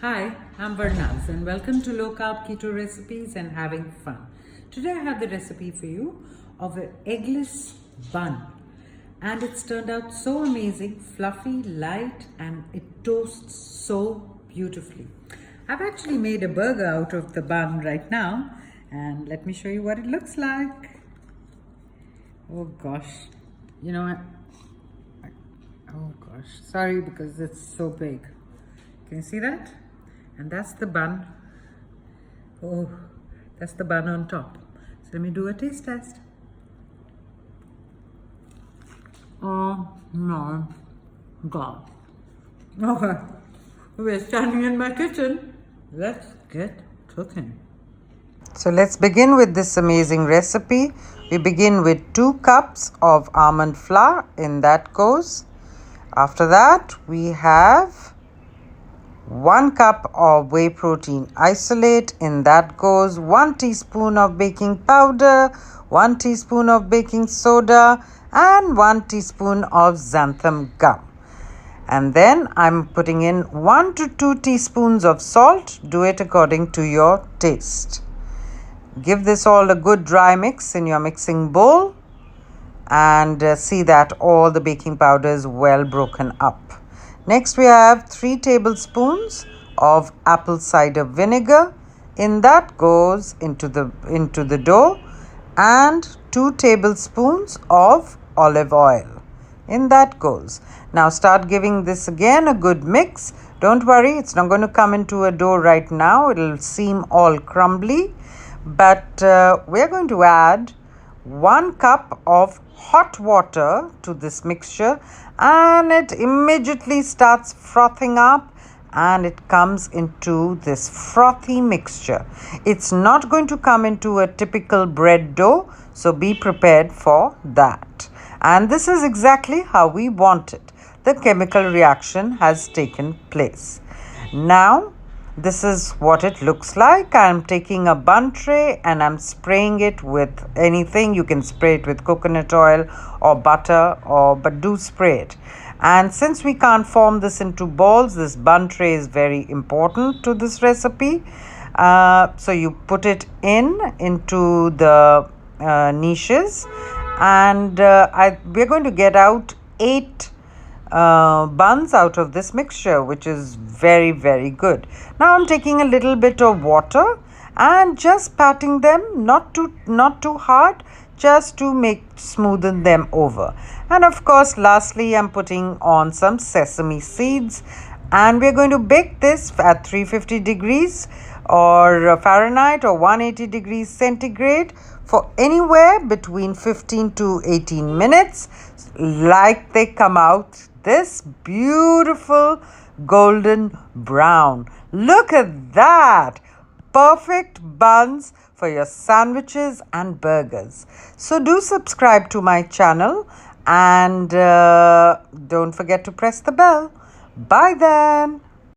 Hi, I'm Varnaz and welcome to Low Carb Keto Recipes and Having Fun. Today I have the recipe for you of an eggless bun, and it's turned out so amazing, fluffy, light, and it toasts so beautifully. I've actually made a burger out of the bun right now, and let me show you what it looks like. Oh gosh, oh gosh, sorry because it's so big. Can you see that? And that's the bun. Oh, that's the bun on top. So let me do a taste test. Oh my God. Okay, we're standing in my kitchen. Let's get cooking. So let's begin with this amazing recipe. We begin with 2 cups of almond flour. In that goes. After that, we have 1 cup of whey protein isolate. In that goes 1 teaspoon of baking powder, 1 teaspoon of baking soda, and 1 teaspoon of xantham gum. And then I'm putting in 1 to 2 teaspoons of salt. Do it according to your taste. Give this all a good dry mix in your mixing bowl, and see that all the baking powder is well broken up. Next, we have 3 tablespoons of apple cider vinegar. In that goes into the dough, and 2 tablespoons of olive oil. In that goes. Now start giving this again a good mix. Don't worry, it's not going to come into a dough right now. It'll seem all crumbly, but we're going to add 1 cup of hot water to this mixture, and it immediately starts frothing up and it comes into this frothy mixture. It's not going to come into a typical bread dough, so be prepared for that. And this is exactly how we want it. The chemical reaction has taken place. Now, this is what it looks like. I'm taking a bun tray and I'm spraying it with anything. You can spray it with coconut oil or butter, but do spray it. And since we can't form this into balls, this bun tray is very important to this recipe. So you put it into the niches, and we're going to get out 8 buns out of this mixture, which is very, very good. Now I'm taking a little bit of water and just patting them, not too hard, just to smoothen them over. And of course, lastly, I'm putting on some sesame seeds, and we're going to bake this at 350 degrees or Fahrenheit or 180 degrees centigrade for anywhere between 15 to 18 minutes, like they come out this beautiful golden brown. Look at that! Perfect buns for your sandwiches and burgers. So do subscribe to my channel, and don't forget to press the bell. Bye then.